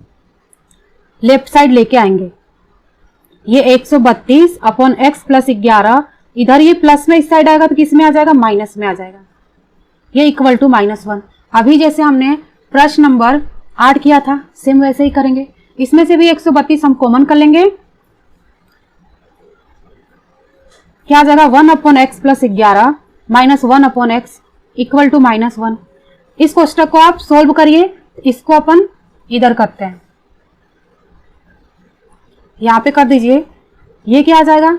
लेफ्ट साइड लेके आएंगे, ये 132 अपॉन x प्लस 11 इधर ये प्लस में इस साइड आएगा तो किस में आ जाएगा, माइनस में आ जाएगा, ये इक्वल टू -1। अभी जैसे हमने प्रश्न नंबर 8 किया था सेम वैसे ही करेंगे, इसमें से भी 132 हम कॉमन कर लेंगे, क्या आ जाएगा 1 upon x plus 11 minus 1 upon x equal to -1। इस कोष्टक को आप सोल्व करिए, इसको अपन इधर करते हैं, यहां पे कर दीजिए, ये क्या आ जाएगा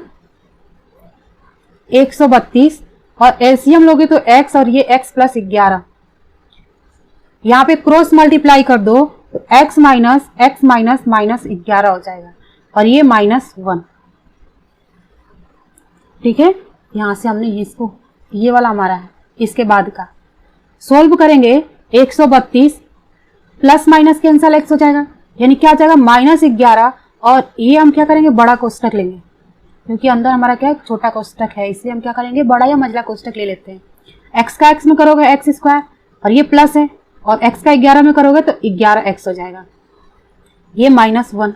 132 और एलसीएम लोगे तो x और ये x प्लस 11, यहां पे क्रॉस मल्टीप्लाई कर दो तो x माइनस -11 हो जाएगा और ये -1, ठीक है। यहां से हमने इसको ये वाला हमारा है, इसके बाद का सोल्व करेंगे 132 प्लस माइनस कैंसल x हो जाएगा, यानी क्या आ जाएगा -11 और ये हम क्या करेंगे बड़ा कोष्टक लेंगे क्योंकि अंदर हमारा क्या है छोटा कोष्टक है, इसलिए हम क्या करेंगे बड़ा या मंझला कोष्टक ले लेते हैं। x का x में करोगे x स्क्वायर और ये प्लस है और x का 11 में करोगे तो 11x हो जाएगा, ये -1।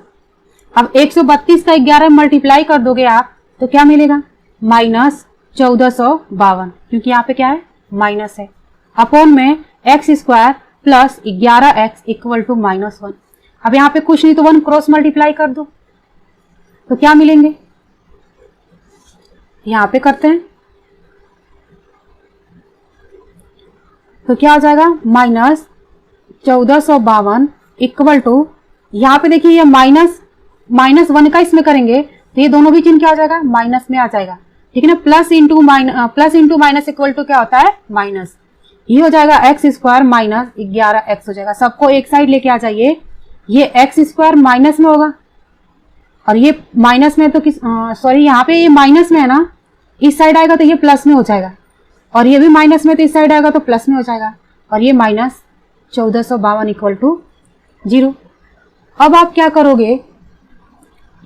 अब 132 का 11 मल्टीप्लाई कर दोगे आप तो क्या मिलेगा -1452, क्योंकि यहाँ पे क्या है माइनस है, अपॉन में x square plus 11x equal to -1। अब यहाँ पे कुछ नहीं तो 1 क्रॉस मल्टीप्लाई कर दो तो क्या मिलेंगे, यहाँ पे करते हैं तो क्या हो जाएगा -1452 इक्वल टू, यहाँ पे देखिए ये -1 का इसमें करेंगे तो ये दोनों भी चिन्ह क्या हो जाएगा माइनस में आ जाएगा, ठीक है ना, plus into minus equal to क्या होता है माइनस, ये हो जाएगा x स्क्वायर माइनस 11x हो जाएगा, सबको एक साइड लेके आ जाइए, ये x स्क्वायर माइनस में होगा और ये माइनस में तो सॉरी यहाँ पे ये माइनस में है ना, इस साइड आएगा तो ये प्लस में हो जाएगा और ये भी माइनस में तो इस साइड आएगा तो प्लस में हो जाएगा और ये -1452 इक्वल टू 0। अब आप क्या करोगे,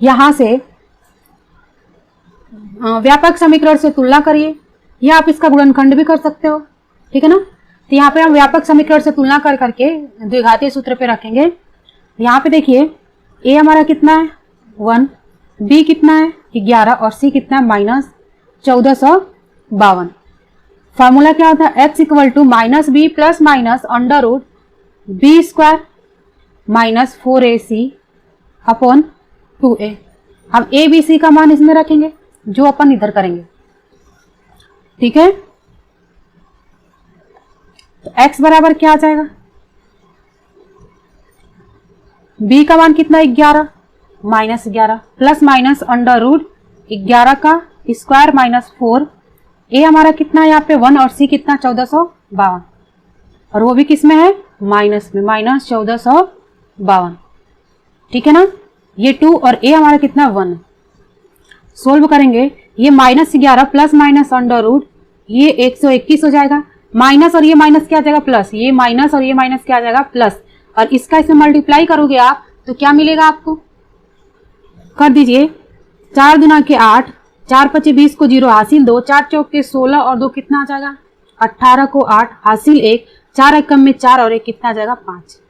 यहां से व्यापक समीकरण से तुलना करिए या आप इसका गुणनखंड भी कर सकते हो, ठीक है ना। तो यहाँ पे हम व्यापक समीकरण से तुलना कर करके द्विघातीय सूत्र पे रखेंगे। यहाँ पे देखिए a हमारा कितना है 1, b कितना है 11 और c कितना है -1452। फॉर्मूला क्या होता है x equal to -b plus minus under root b square minus 4ac upon 2a। अब a b c का मान इसमें रखेंगे जो अपन इधर करेंगे, ठीक है। तो x बराबर क्या आ जाएगा, b का मान कितना 11 -11 प्लस माइनस अंडर रूट 11 का स्क्वायर माइनस 4, a हमारा कितना है यहाँ पे 1 और c कितना 1452 और वो भी किस में है माइनस में -1452, ठीक है ना। ये 2 और a हमारा कितना 1, सोल्व करेंगे ये -11 प्लस माइनस अंडर रूट ये 121 हो जाएगा, माइनस और ये माइनस क्या आ जाएगा प्लस, ये माइनस और ये माइनस क्या आ जाएगा प्लस, और इसका इसमें मल्टीप्लाई करोगे आप तो क्या मिलेगा आपको, कर दीजिए 4 दूना के 8, 4 पचे 20 को 0 हासिल 2, 4 चौक के 16 और 2 कितना आ जाएगा 18 को 8 हासिल 1, 4 एकम में 4 और 1 कितना आ जाएगा 5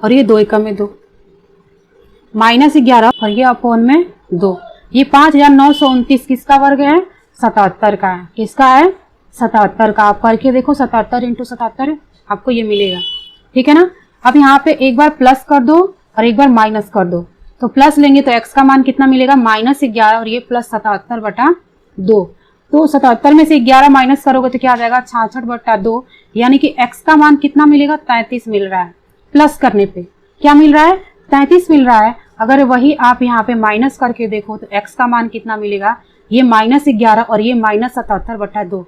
और ये 2 एकम में 2 -11 और ये अपॉन में 2, ये 5929 किसका वर्ग है 77 का है, किसका है 77 का। आप करके देखो 77 × 77 आपको ये मिलेगा, ठीक है ना। अब यहाँ पे एक बार प्लस कर दो और एक बार माइनस कर दो, तो प्लस लेंगे तो x का मान कितना मिलेगा -11 और ये प्लस 77 बटा 2, तो 77 में से 11 माइनस करोगे तो क्या आ जाएगा 66 बटा 2, यानी कि x का मान कितना मिलेगा 33 मिल रहा है। प्लस करने पे क्या मिल रहा है 33 मिल रहा है। अगर वही आप यहाँ पे माइनस करके देखो तो x का मान कितना मिलेगा, ये -11 और ये -77 बटा 2,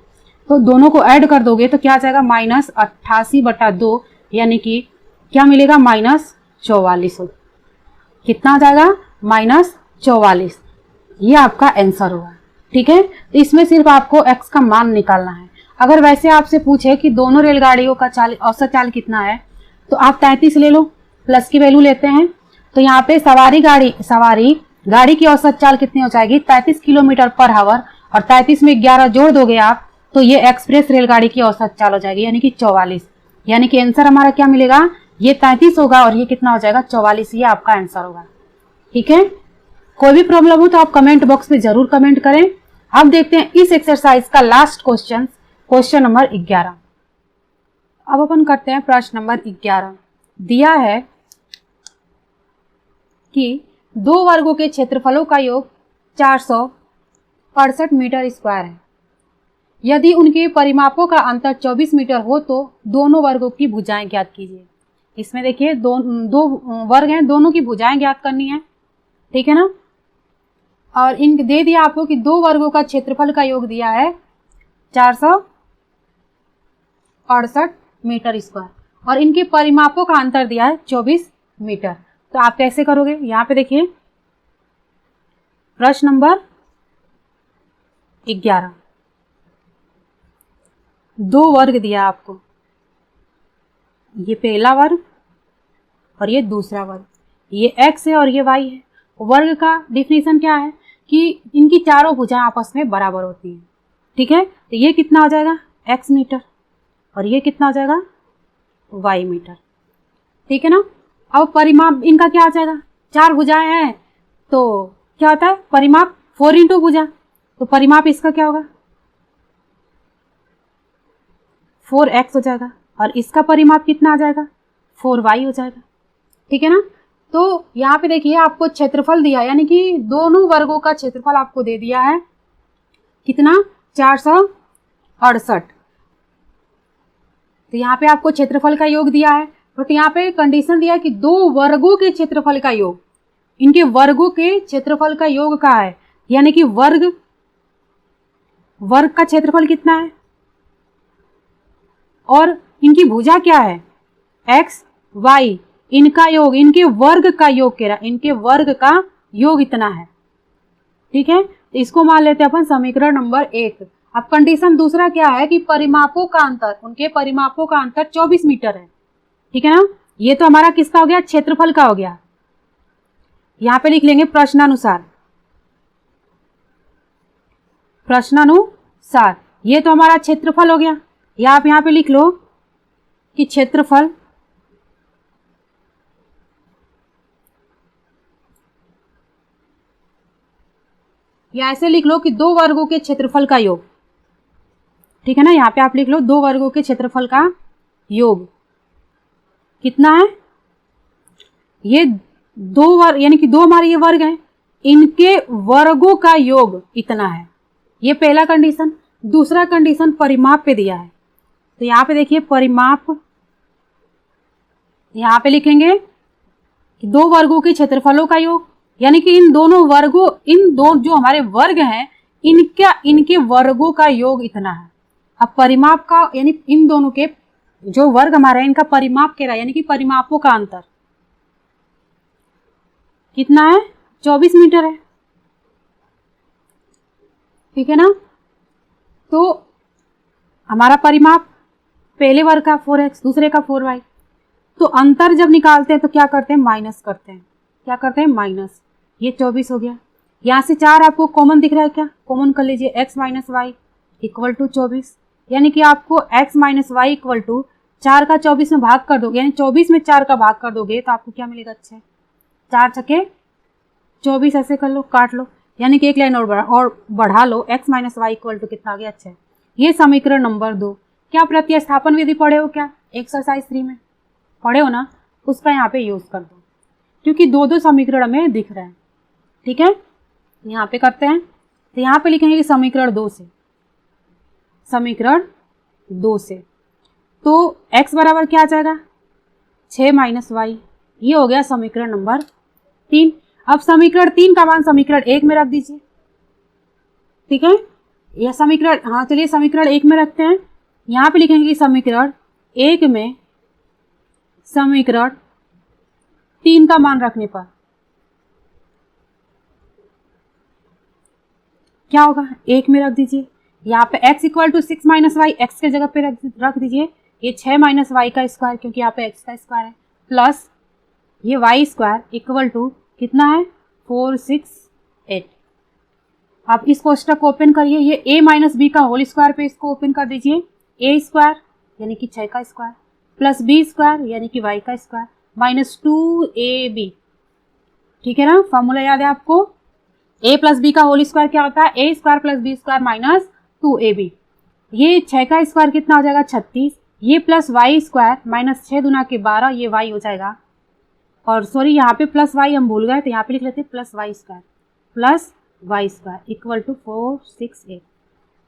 तो दोनों को ऐड कर दोगे तो क्या आ जाएगा -88 बटा 2, यानी कि क्या मिलेगा -44, कितना आ जाएगा -44। ये आपका आंसर होगा। ठीक है। तो इसमें सिर्फ आपको x का मान निकालना है। अगर वैसे आपसे पूछे कि दोनों रेलगाड़ियों का औसत चाल कितना है, तो आप 33 ले लो, प्लस की वैल्यू लेते हैं। तो यहाँ पे सवारी गाड़ी की औसत चाल कितनी हो जाएगी, 33 किलोमीटर पर आवर, और 33 में 11 जोड़ दोगे आप, तो ये एक्सप्रेस रेलगाड़ी की औसत चाल हो जाएगी, यानी कि 44। यानी कि आंसर हमारा क्या मिलेगा, ये 33 होगा और ये कितना हो जाएगा, 44। ये आपका आंसर होगा। ठीक है। कोई भी प्रॉब्लम हो तो आप कमेंट बॉक्स में जरूर कमेंट करें। अब देखते हैं इस एक्सरसाइज का लास्ट क्वेश्चन, क्वेश्चन नंबर 11। अब अपन करते हैं प्रश्न नंबर 11। दिया है कि दो वर्गों के क्षेत्रफलों का योग 468 मीटर स्क्वायर है। यदि उनके परिमापों का अंतर 24 मीटर हो तो दोनों वर्गों की भुजाएं ज्ञात कीजिए। इसमें देखिए दो वर्ग हैं, दोनों की भुजाएं ज्ञात करनी है। ठीक है ना। और इन दे दिया आपको कि दो वर्गों का क्षेत्रफल का योग दिया है 468 मीटर स्क्वायर, और इनके परिमापों का अंतर दिया है 24 मीटर। तो आप कैसे करोगे, यहाँ पे देखिए प्रश्न नंबर 11। दो वर्ग दिया आपको, ये पहला वर्ग और ये दूसरा वर्ग, ये x है और ये y है। वर्ग का डिफिनीशन क्या है कि इनकी चारों भुजाएं आपस में बराबर होती हैं। ठीक है। तो ये कितना हो जाएगा, x मीटर, और ये कितना हो जाएगा, y मीटर। ठीक है ना। अब परिमाप इनका क्या हो जाएगा, चार भुजाएं हैं तो क्या होता है परिमाप 4 इंटू भुजा, तो परिमाप इसका क्या होगा, 4x हो जाएगा, और इसका परिमाप कितना आ जाएगा, 4y हो जाएगा। ठीक है ना। तो यहाँ पे देखिए आपको क्षेत्रफल दिया है, यानी कि दोनों वर्गों का क्षेत्रफल आपको दे दिया है कितना, 468। तो यहाँ पे आपको क्षेत्रफल का योग दिया है, बट यहाँ पे कंडीशन दिया है कि दो वर्गों के क्षेत्रफल का योग, इनके वर्गों के क्षेत्रफल का योग का है, यानी कि वर्ग का क्षेत्रफल कितना है और इनकी भुजा क्या है, x y, इनका योग, इनके वर्ग का योग कह रहा, इनके वर्ग का योग इतना है। ठीक है। तो इसको मान लेते हैं अपन समीकरण नंबर 1। अब कंडीशन दूसरा क्या है कि परिमापों का अंतर, उनके परिमापों का अंतर 24 मीटर है। ठीक है ना। ये तो हमारा किसका हो गया, क्षेत्रफल का हो गया। यहां पे लिख लेंगे प्रश्नानुसार, प्रश्नानुसार, ये तो हमारा क्षेत्रफल हो गया। या आप यहां पे लिख लो कि क्षेत्रफल या ऐसे लिख लो कि दो वर्गों के क्षेत्रफल का योग। ठीक है ना। यहाँ पे आप लिख लो दो वर्गों के क्षेत्रफल का योग कितना है, ये दो वर्ग, यानी कि दो हमारे ये वर्ग हैं, इनके वर्गों का योग इतना है। ये पहला कंडीशन। दूसरा कंडीशन परिमाप पे दिया है, तो यहाँ पे देखिए परिमाप, यहाँ पे लिखेंगे कि दो वर्गों के क्षेत्रफलों का योग, यानी कि इन दोनों वर्गों, इन दो जो हमारे वर्ग हैं इनके वर्गों का योग इतना है। अब परिमाप का, यानी इन दोनों के जो वर्ग हमारे हैं इनका परिमाप कह रहा है, यानी कि परिमापों का अंतर कितना है, 24 मीटर है। ठीक है ना। तो हमारा परिमाप पहले वर्ग का 4x, दूसरे का 4y, तो अंतर जब निकालते हैं तो क्या करते हैं, माइनस करते हैं। क्या करते हैं, माइनस। ये 24 हो गया। यहाँ से 4 आपको कॉमन दिख रहा है, क्या कॉमन कर लीजिए, x minus y equal to 24, यानी कि आपको x minus y equal to 4 का 24 में भाग कर दोगे, यानी 24 में 4 का भाग कर दोगे तो आपको क्या मिलेगा, 6, 4 छके 24, ऐसे कर लो, काट लो, यानी कि एक लाइन और बढ़ा लो, x minus y equal to कितना आ गया, 6। ये समीकरण नंबर 2। क्या प्रतिस्थापन विधि पढ़े हो, क्या एक्सरसाइज 3 में पढ़े हो ना, उसका यहाँ पे यूज कर दो, क्योंकि दो दो समीकरण में दिख रहे हैं। ठीक है। यहाँ पे करते हैं, तो यहाँ पे लिखेंगे कि समीकरण 2 से, समीकरण 2 से, तो x बराबर क्या आ जाएगा, 6 माइनस वाई। ये हो गया समीकरण नंबर 3। अब समीकरण 3 का मान समीकरण 1 में रख दीजिए। ठीक है। यह समीकरण, हाँ चलिए समीकरण 1 में रखते हैं। यहाँ पे लिखेंगे कि समीकरण 1 में समीकरण 3 का मान रखने पर क्या होगा, 1 में रख दीजिए। यहाँ पे x equal to 6 minus y, x के जगह पे रख दीजिए ये 6 माइनस वाई का स्क्वायर, क्योंकि यहाँ पे x का स्क्वायर है, प्लस ये वाई स्क्वायर इक्वल टू कितना है 4 6 8। आप इस कोष्टक को ओपन करिए, ये a माइनस बी का होल स्क्वायर पे इसको ओपन कर दीजिए, a स्क्वायर यानी कि 6 का स्क्वायर प्लस b स्क्वायर यानी कि y का स्क्वायर माइनस 2ab। ठीक है ना, फॉर्मूला याद है आपको, a प्लस बी का होल स्क्वायर क्या होता है, a square plus b square minus 2ab। ये 6 का स्क्वायर कितना हो जाएगा 36, ये प्लस वाई स्क्वायर माइनस 6 दूना के 12, ये y हो जाएगा। और सॉरी यहाँ पे प्लस y हम भूल गए, तो यहाँ पे लिख लेते हैं plus y square equal to 4 6 8।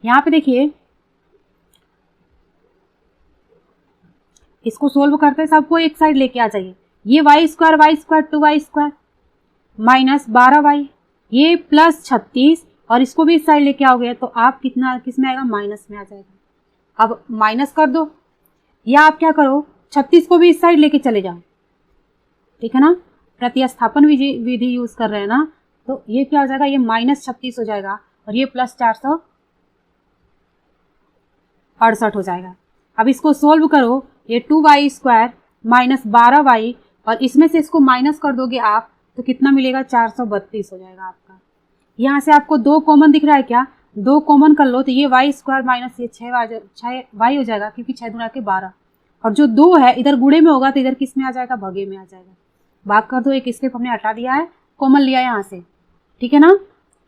यहाँ पे देखिए इसको सोल्व करते हैं, सबको एक साइड लेके आ जाइए। ये y square 2y square minus 12y, ये प्लस 36 और इसको भी इस साइड लेके आओगे तो आप कितना किस में आएगा, माइनस में आ जाएगा। अब माइनस कर दो, या आप क्या करो 36 को भी इस साइड लेके चले जाओ। ठीक है ना, प्रतिस्थापन विधि यूज कर रहे हैं ना, तो ये क्या हो जाएगा, ये माइनस 36 हो जाएगा और ये प्लस 468 हो जाएगा। अब इसको सोल्व करो, ये 2y स्क्वायर माइनस 12y और इसमें से इसको माइनस कर दोगे आप तो कितना मिलेगा, 432 हो जाएगा आपका। यहाँ से आपको 2 कॉमन दिख रहा है क्या, 2 कॉमन कर लो तो ये वाई स्क्वायर माइनस ये 6 वाई हो जाएगा, क्योंकि 6 दूना के 12 और जो 2 है इधर गुणे में होगा तो इधर किस में आ जाएगा, भगे में आ जाएगा। भाग कर दो, एक स्टेप हमने हटा दिया है, कॉमन लिया है यहाँ से। ठीक है ना,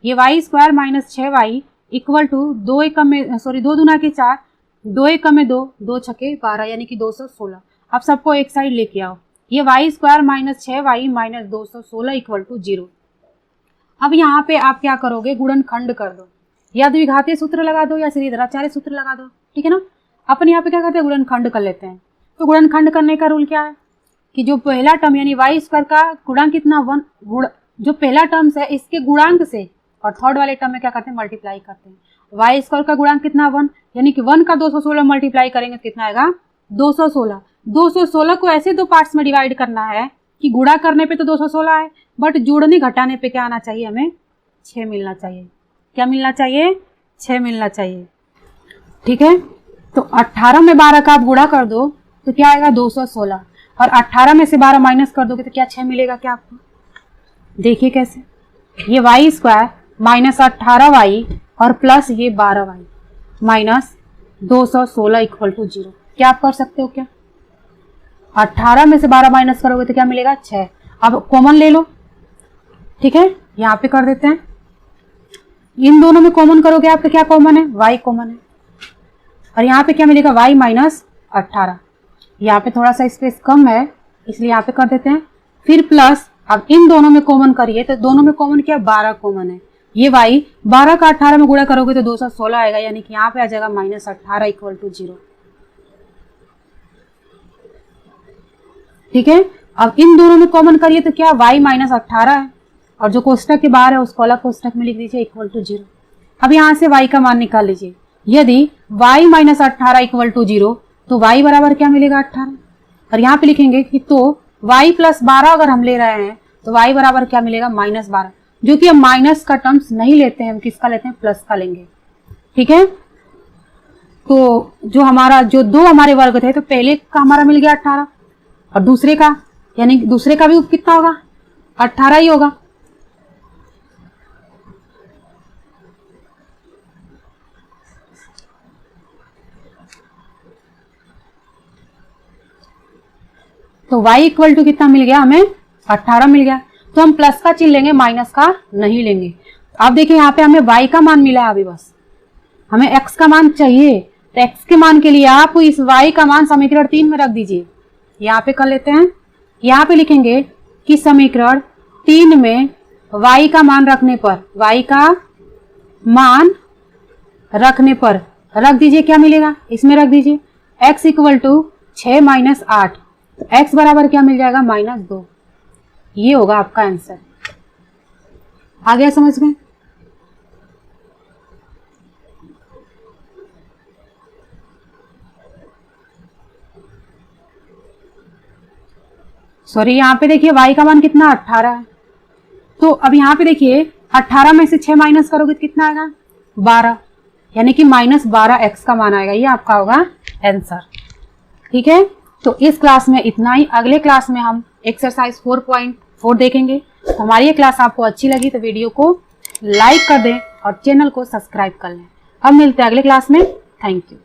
ये y square minus 6y equal to 2 दूना के 4, 2 एक में 2, 2 छके 12 यानी कि 216। अब सबको एक साइड लेके आओ, ये y square minus 6y minus 216 equal to 0। अब यहाँ पे आप क्या करोगे, गुणनखंड कर दो, या द्विघातीय सूत्र लगा दो या श्रीधराचार्य सूत्र लगा दो। ठीक है ना, अपन यहाँ पे क्या करते हैं, गुणनखंड कर लेते हैं। तो गुणनखंड करने का रूल क्या है कि जो पहला टर्म यानी वाई स्क्वायर का गुणांक कितना 1, जो पहला टर्म है इसके गुणांक से और थर्ड वाले टर्म में क्या करते हैं, मल्टीप्लाई करते हैं। वाई स्क्वायर का गुणांक कितना 1, यानी कि 1 का 216 मल्टीप्लाई करेंगे तो कितना आएगा 216। 216 को ऐसे 2 पार्ट्स में डिवाइड करना है कि गुणा करने पे तो 216 है, बट जोड़ने घटाने पे क्या आना चाहिए, हमें 6 मिलना चाहिए। क्या मिलना चाहिए, 6 मिलना चाहिए। ठीक है, तो 18 में 12 का आप गुणा कर दो तो क्या आएगा 216 और 18 में से 12 माइनस कर दोगे तो क्या 6 मिलेगा क्या आपको। देखिए कैसे, ये वाई स्क्वायर माइनस 18y और प्लस ये 12y माइनस 216 इक्वल टू 0। क्या आप कर सकते हो क्या, 18 में से 12 माइनस करोगे तो क्या मिलेगा 6। अब कॉमन ले लो, ठीक है, यहाँ पे कर देते हैं। इन दोनों में कॉमन करोगे आपका क्या कॉमन है, y कॉमन है और यहाँ पे क्या मिलेगा y माइनस 18। यहाँ पे थोड़ा सा स्पेस कम है इसलिए यहाँ पे कर देते हैं, फिर प्लस। अब इन दोनों में कॉमन करिए तो दोनों में कॉमन क्या, 12 कॉमन है। ये y 12 का 18 में गुणा करोगे तो 216 आएगा, यानी कि यहाँ पे आ जाएगा माइनस 18 इक्वल टू 0। ठीक है, अब इन दोनों में कॉमन करिए तो क्या y माइनस 18 है और जो कोष्टक के बाहर है उसको अलग कोष्टक में लिख दीजिए इक्वल टू 0। अब यहाँ से y का मान निकाल लीजिए, यदि y माइनस 18 इक्वल टू 0 तो y बराबर क्या मिलेगा 18 और यहाँ पे लिखेंगे कि तो y प्लस 12 अगर हम ले रहे हैं तो y बराबर क्या मिलेगा माइनस 12, जो कि हम माइनस का टर्म्स नहीं लेते हैं, हम किसका लेते हैं, प्लस का लेंगे। ठीक है, तो जो हमारा जो 2 हमारे वर्ग थे तो पहले का हमारा मिल गया 18 और दूसरे का, यानी दूसरे का भी कितना होगा 18 ही होगा। तो y इक्वल टू कितना मिल गया, हमें 18 मिल गया। तो हम प्लस का चिन्ह लेंगे, माइनस का नहीं लेंगे। अब देखिए यहाँ पे हमें y का मान मिला है, अभी बस हमें x का मान चाहिए। तो x के मान के लिए आप इस y का मान समीकरण 3 में रख दीजिए। यहाँ पे कर लेते हैं, यहाँ पे लिखेंगे कि समीकरण 3 में y का मान रखने पर, y का मान रखने पर रख दीजिए, क्या मिलेगा, इसमें रख दीजिए x इक्वल टू 6 माइनस 8, तो x बराबर क्या मिल जाएगा -2। ये होगा आपका आंसर। आ गया समझ में। सॉरी, यहाँ पे देखिए y का मान कितना 18 है। तो अब यहाँ पे देखिए 18 में से 6 माइनस करोगे तो कितना आएगा, 12, यानी कि -12x का मान आएगा। ये आपका होगा आंसर। ठीक है, तो इस क्लास में इतना ही। अगले क्लास में हम एक्सरसाइज 4.4 देखेंगे। तो हमारी ये क्लास आपको अच्छी लगी तो वीडियो को लाइक कर दें और चैनल को सब्सक्राइब कर लें। अब मिलते हैं अगले क्लास में। Thank you.